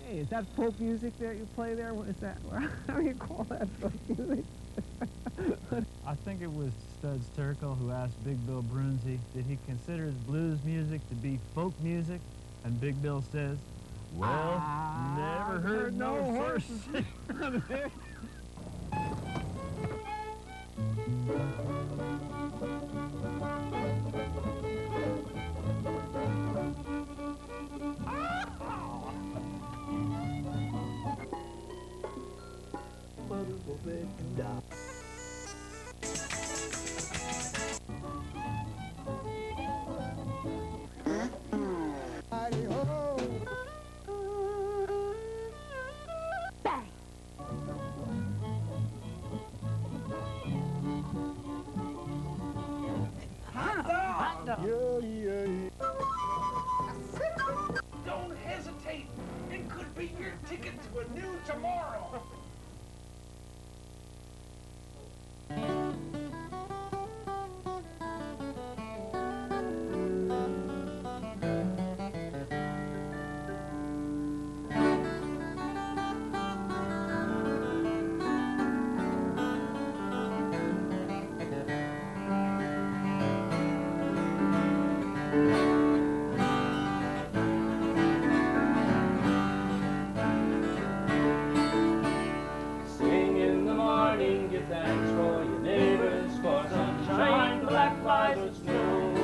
Hey, is that folk music that you play there? What is that? How do you call that folk music? I think it was Studs Terkel who asked Big Bill Brunzi, did he consider his blues music to be folk music? And Big Bill says, well, never heard no horses. Don't hesitate. It could be your ticket to a new tomorrow. Sing in the morning, give thanks for your neighbors, for sunshine, black clouds, or snow.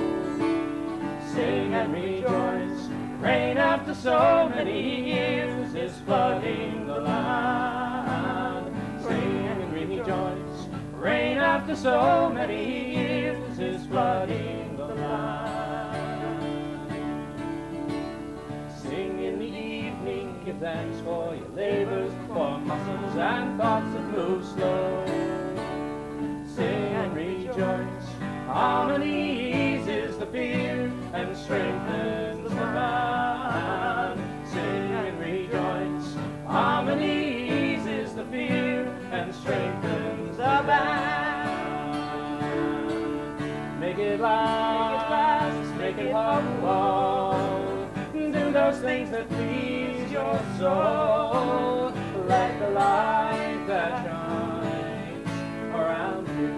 Sing and rejoice, rain after so many years is flooding the land. Sing and rejoice, rain after so many years is flooding the land. Sing in the evening, give thanks for your labors, for muscles and thoughts that move slow. Sing and rejoice, harmony eases the fear and strengthens the band. Sing and rejoice, harmony eases the fear and strengthens the band. Make it last, make it whole. Do those things that please your soul, like the light that shines around you.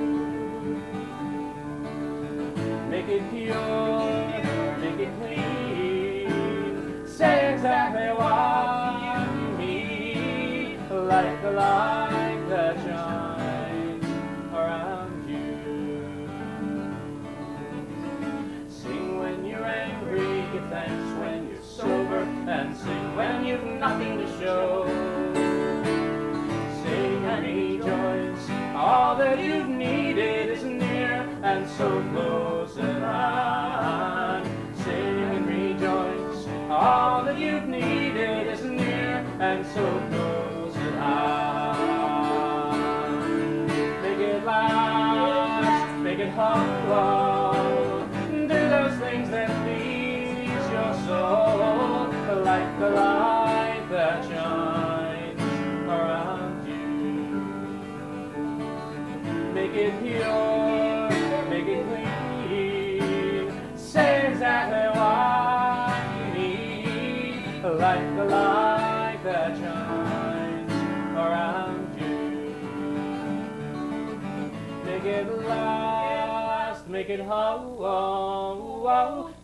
Make it pure, make it clean. Say exactly what you mean, like the light that shines around you. Sing when you're angry, give thanks when you're sober, and sing when you've nothing to show. Sing and rejoice, all that you've needed is near and so close at hand. Sing and rejoice, all that you've needed is near and so close at hand. Make it last, make it whole. Do those things that please your soul, like the light that shines around you. Make it pure, make it clean. Say exactly what you need, like the light that shines around you. Make it last, make it whole.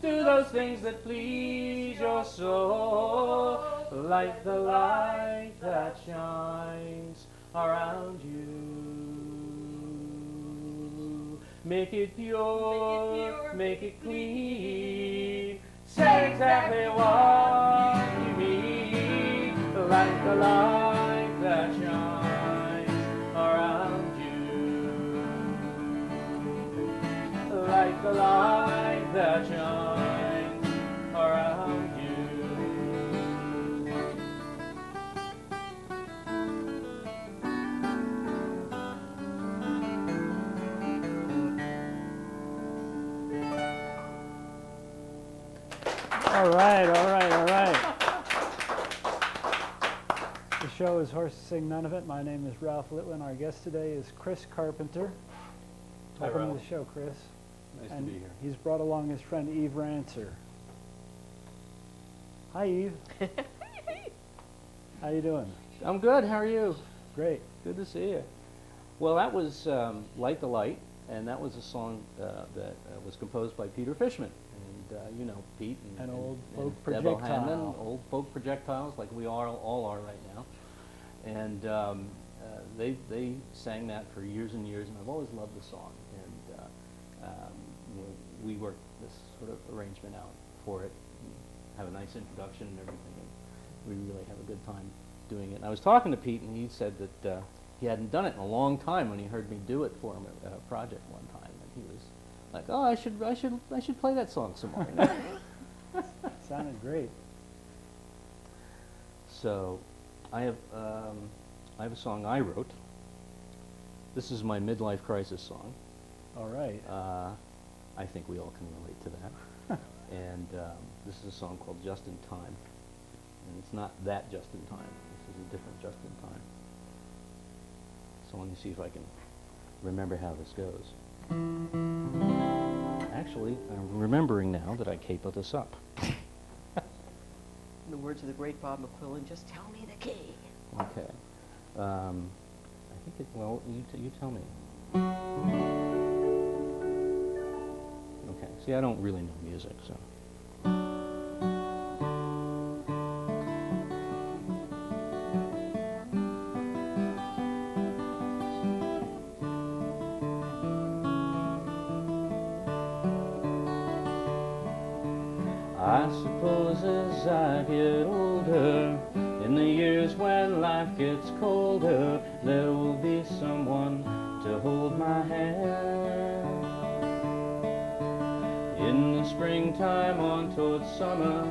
Do those things that please your soul, like the light that shines around you. Make it pure, make it clean. Say exactly what you mean, like the light that shines around you. Like the light that shines around you. All right, all right, all right. The show is Horses Sing None of It. My name is Ralph Litwin. Our guest today is Chris Carpenter. Hi, Welcome Ralph. to the show, Chris. Nice And to be here. he's brought along his friend Eve Rancer. Hi, Eve. How you doing? I'm good. How are you? Great. Good to see you. Well, that was Light the Light, and that was a song that was composed by Peter Fishman. And you know Pete An old folk and Deb projectile. O'Hanlon, old folk projectiles like we all are right now. And they sang that for years and years, and I've always loved the song. And we worked this sort of arrangement out for it, and have a nice introduction and everything, and we really have a good time doing it. And I was talking to Pete, and he said that he hadn't done it in a long time when he heard me do it for him at a project one time, and he was like, "Oh, I should play that song some more." You know? Sounded great. So, I have a song I wrote. This is my midlife crisis song. All right. I think we all can relate to that. And this is a song called Just in Time. And it's not that Just in Time. This is a different Just in Time. So let me see if I can remember how this goes. Actually, I'm remembering now that I capoed this up. In the words of the great Bob McQuillan, just tell me the key. Okay. I think it, well, you tell me. Okay. See, I don't really know music, so. I suppose as I get older, in the years when life gets colder, there will be someone to hold my hand. In the springtime on towards summer,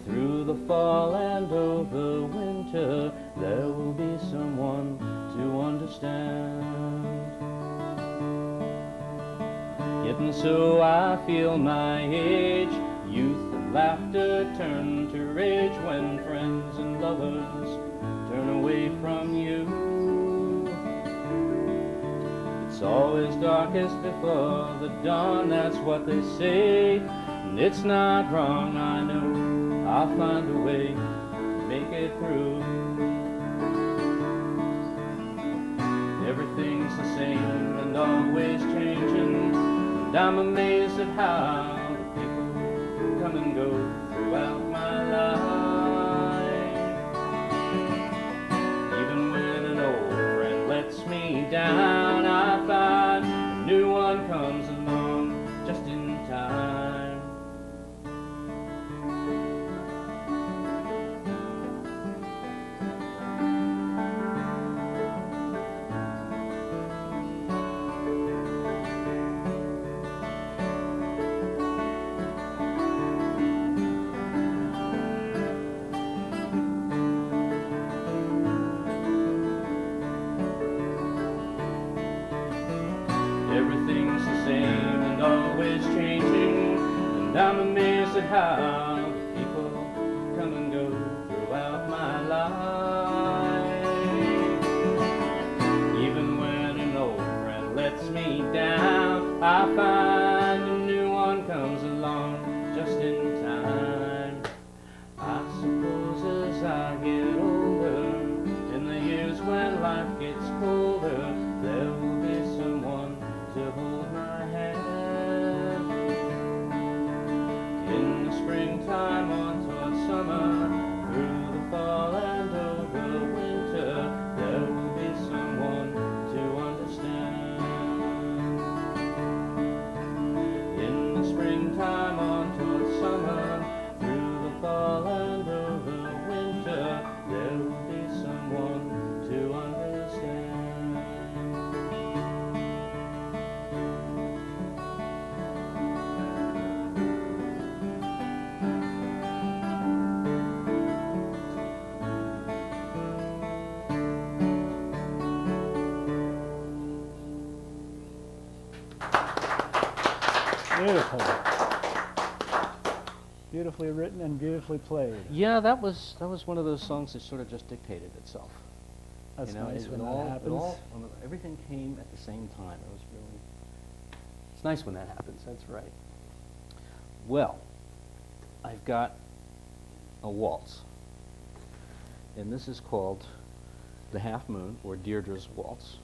through the fall and over winter, there will be someone to understand. Yet and so I feel my age, youth and laughter turn to rage when friends and lovers turn away from you. It's always darkest before the dawn, that's what they say, and it's not wrong, I know I'll find a way to make it through. Everything's the same and always changing, and I'm amazed at how come and go throughout my life. Even when an old friend lets me down, I find a new one comes along just in time. Everything's the same and always changing, and I'm amazed at how people come and go throughout my life. Even when an old friend lets me down, I find a new one comes along just in time. I suppose as I get older, in the years when life gets colder, there will be someone to hold my hand. In the springtime on towards summer, through the fall and over winter, there will be someone to understand. In the springtime on towards summer, through the fall and over winter, there will be someone to understand. Beautiful. Beautifully written and beautifully played. Yeah, that was one of those songs that sort of just dictated itself. That's You know, nice it when all- that happens. everything came at the same time. It was really, it's nice when that happens, that's right. Well, I've got a waltz. and this is called The Half Moon, or Deirdre's Waltz.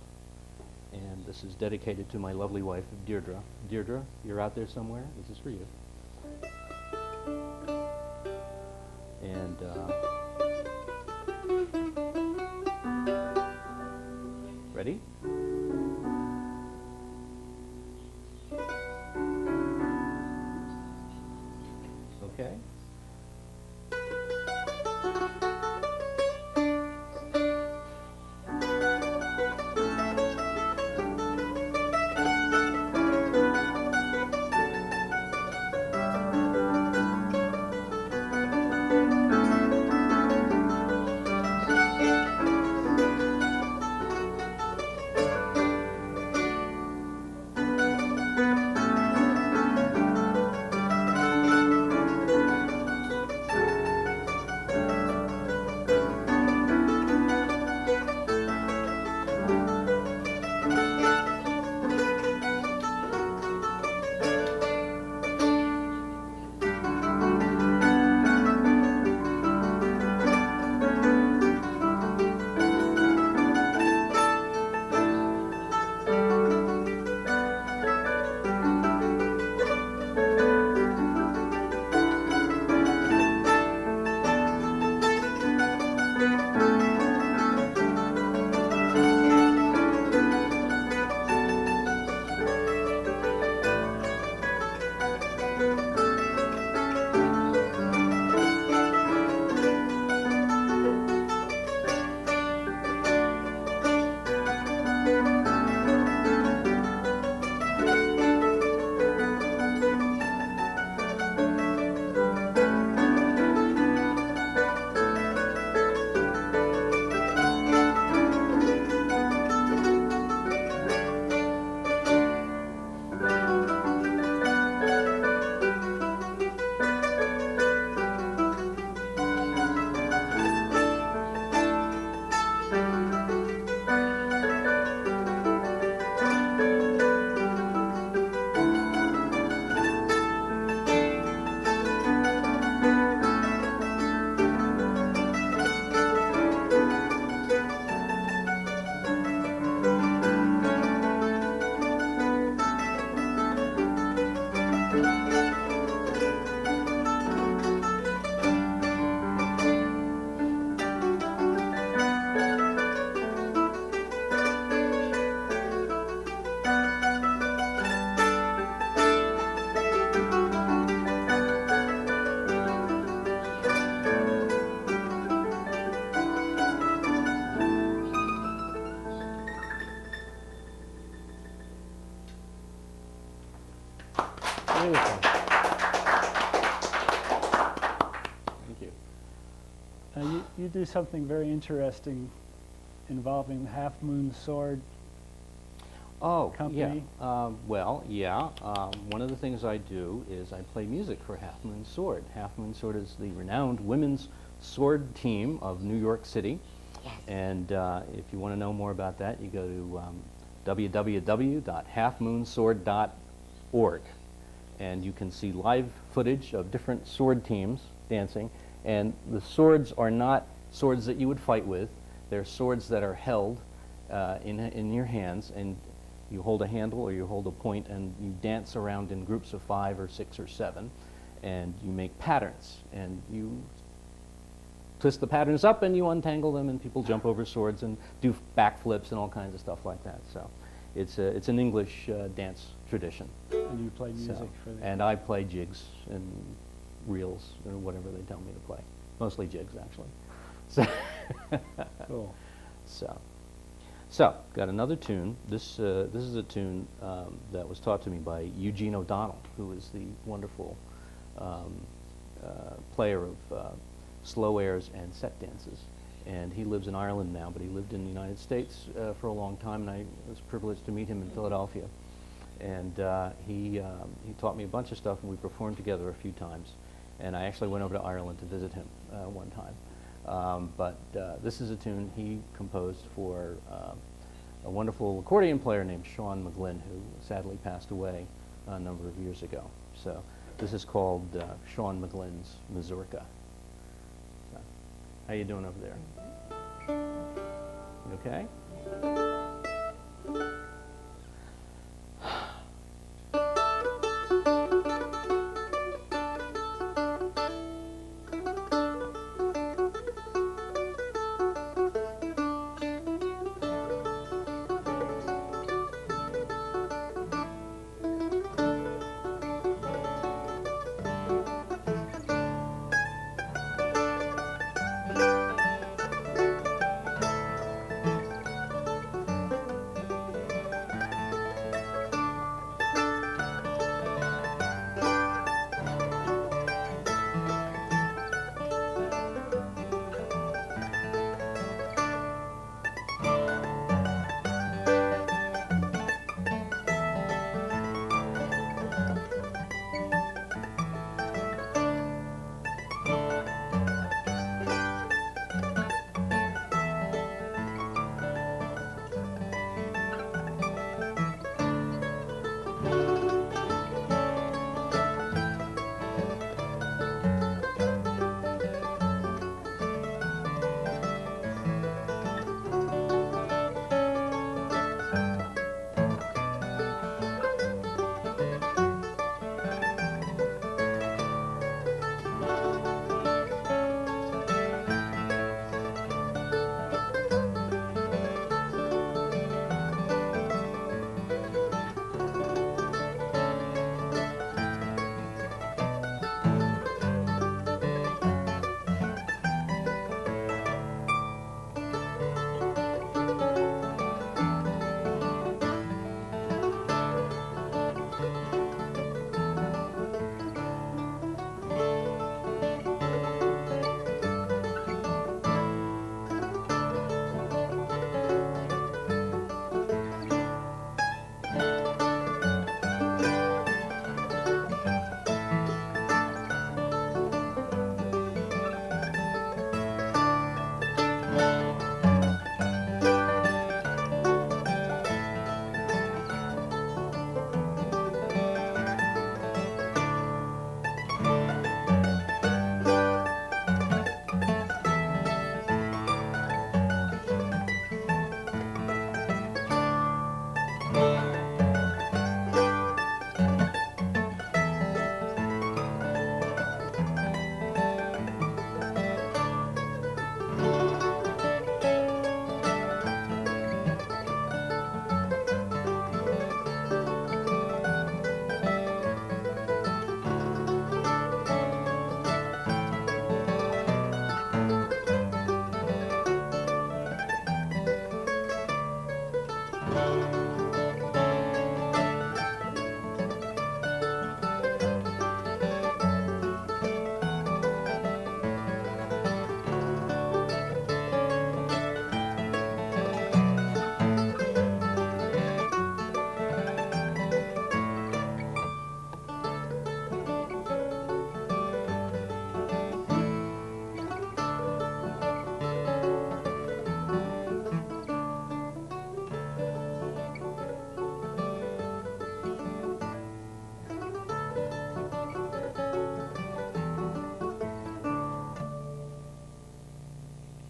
And this is dedicated to my lovely wife, Deirdre. Deirdre, you're out there somewhere? This is for you. And ready? Okay. Beautiful. Thank you. You do something very interesting involving Half Moon Sword Oh, Company. yeah. Well, yeah. One of the things I do is I play music for Half Moon Sword. Half Moon Sword is the renowned women's sword team of New York City. Yes. And if you want to know more about that, you go to www.halfmoonsword.org. And you can see live footage of different sword teams dancing. And the swords are not swords that you would fight with. They're swords that are held in your hands, and you hold a handle or you hold a point, and you dance around in groups of 5 or 6 or 7, and you make patterns, and you twist the patterns up and you untangle them, and people jump over swords and do backflips and all kinds of stuff like that. So it's an English dance tradition. And you play music So, for the... and I play jigs and reels or whatever they tell me to play. Mostly jigs, actually. So, Cool. so got another tune. This is a tune that was taught to me by Eugene O'Donnell, who is the wonderful player of slow airs and set dances. And he lives in Ireland now, but he lived in the United States for a long time, and I was privileged to meet him in Philadelphia. And he taught me a bunch of stuff, and we performed together a few times. And I actually went over to Ireland to visit him one time. But this is a tune he composed for a wonderful accordion player named Sean McGlynn, who sadly passed away a number of years ago. So this is called Sean McGlynn's Mazurka. So. How you doing over there? You okay?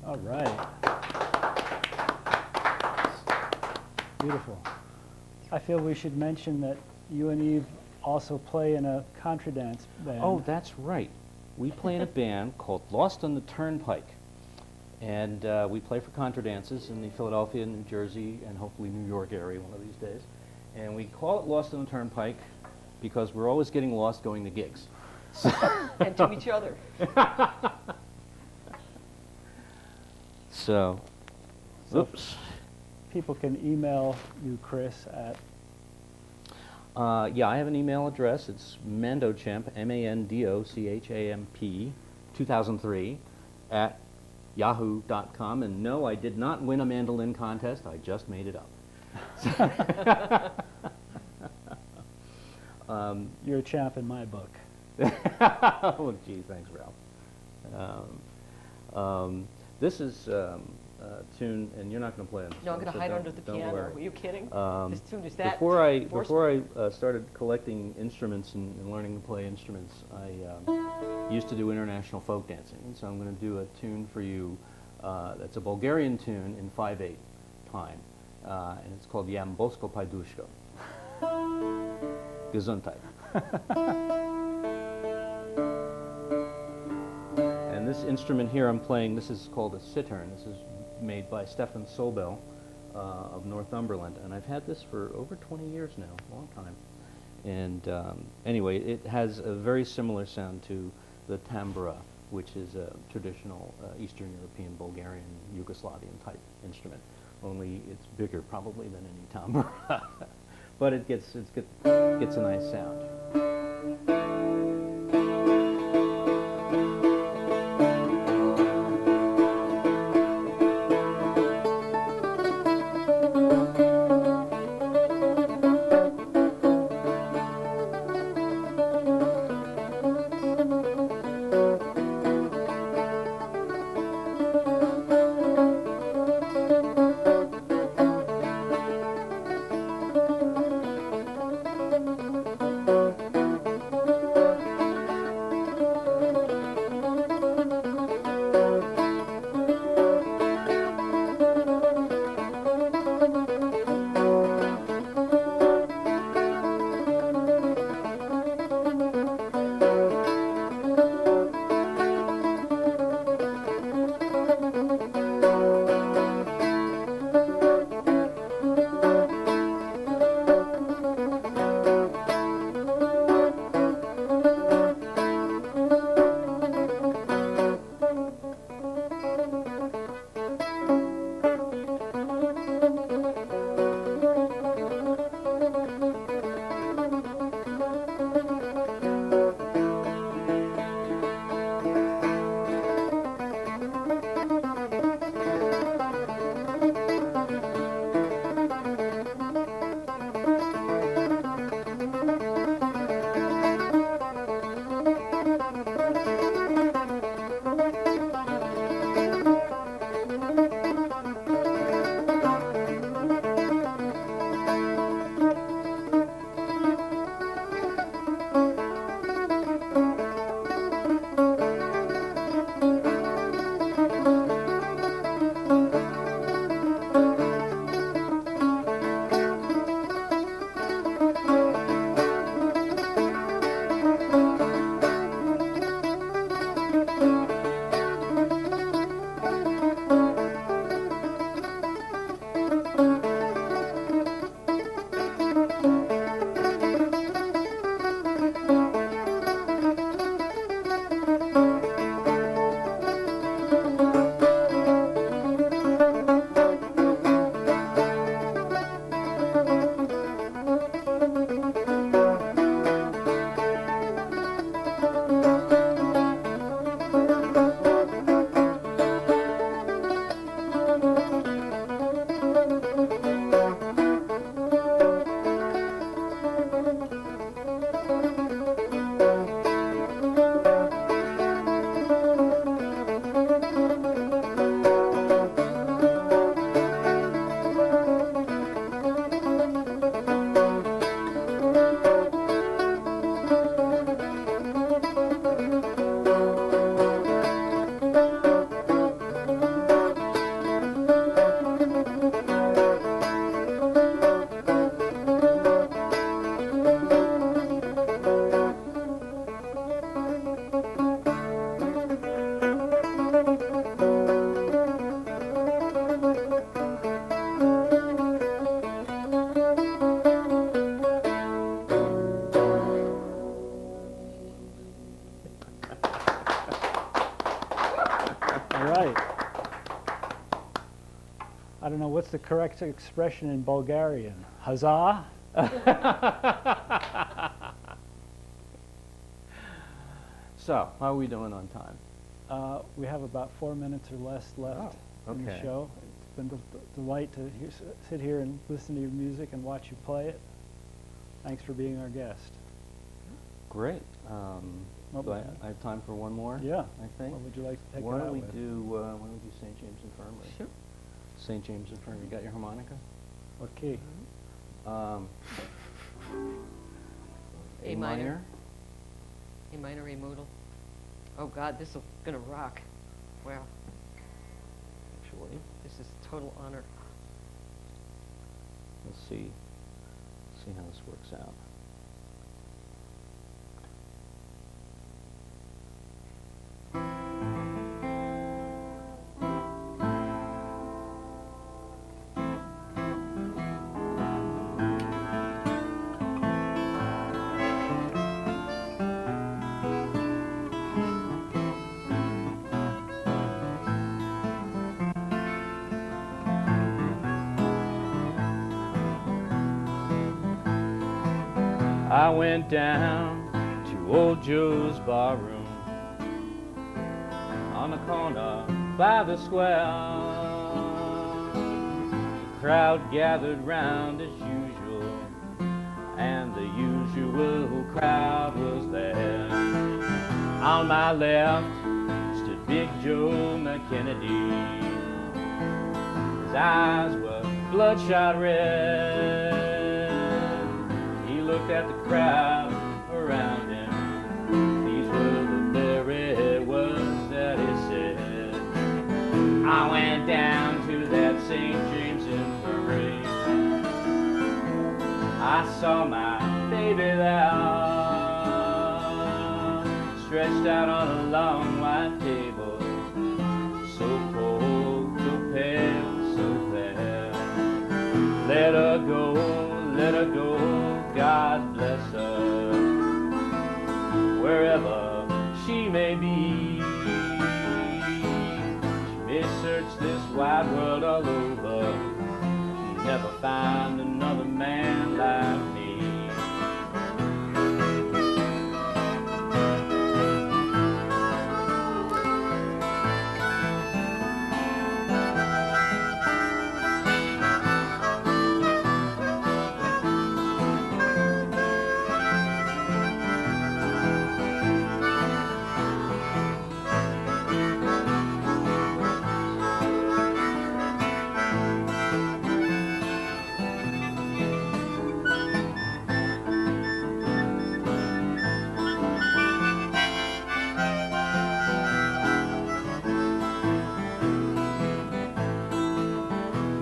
All right. Beautiful. I feel we should mention that you and Eve also play in a contradance band. Oh, that's right. We play in a band called Lost on the Turnpike. And we play for contradances in the Philadelphia, New Jersey, and hopefully New York area one of these days. And we call it Lost on the Turnpike because we're always getting lost going to gigs. And to each other. So, oops. People can email you, Chris, at... Yeah, I have an email address. It's mandochamp, M-A-N-D-O-C-H-A-M-P, 2003, at yahoo.com. And no, I did not win a mandolin contest. I just made it up. You're a champ in my book. Oh, gee, thanks, Ralph. This is a tune, and you're not going to play it. No, I'm going to hide under the don't piano. worry. Were you kidding? This tune is that Before I forceful? started collecting instruments and learning to play instruments, I used to do international folk dancing. And so I'm going to do a tune for you that's a Bulgarian tune in 5/8 time. And it's called Yambosko Pajdushko. Gesundheit. And this instrument here I'm playing, this is called a cittern. This is made by Stefan Sobel of Northumberland. And I've had this for over 20 years now, a long time. And anyway, it has a very similar sound to the tambura, which is a traditional Eastern European, Bulgarian, Yugoslavian type instrument. Only it's bigger probably than any tambura. But it gets a nice sound. I don't know, what's the correct expression in Bulgarian? Huzzah? So, how are we doing on time? We have about 4 minutes or less left in the show. It's been a delight to sit here and listen to your music and watch you play it. Thanks for being our guest. Great. Do I have time for one more? Yeah. I think. What would you like to take Why it don't out we with? do St. James Infirmary? Sure. St. James Infirmary. You got your harmonica? What key? A minor. A minor, A modal. Oh God, this is gonna rock. Wow, actually. this is total honor. Let's see how this works out. I went down to old Joe's barroom on the corner by the square. The crowd gathered round as usual, and the usual crowd was there. On my left stood Big Joe McKennedy. His eyes were bloodshot red. Looked at the crowd around him. These were the very words that he said. I went down to that St. James Infirmary. I saw my baby there, stretched out on a long white table, so cold, so pale, so fair. Let her go, let her go. God bless her, wherever she may be. She may search this wide world all over, she'll never find another man like me.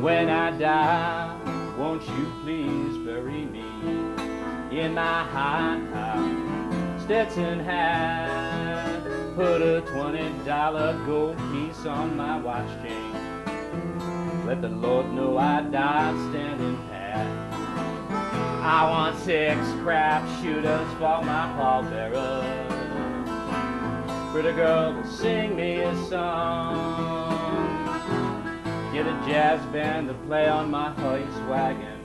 When I die, won't you please bury me in my high Stetson hat? Put a $20 gold piece on my watch chain. Let the Lord know I died standing pat. I want 6 crap shooters for my pallbearers. Pretty girl to sing me a song. Get a jazz band to play on my horse wagon.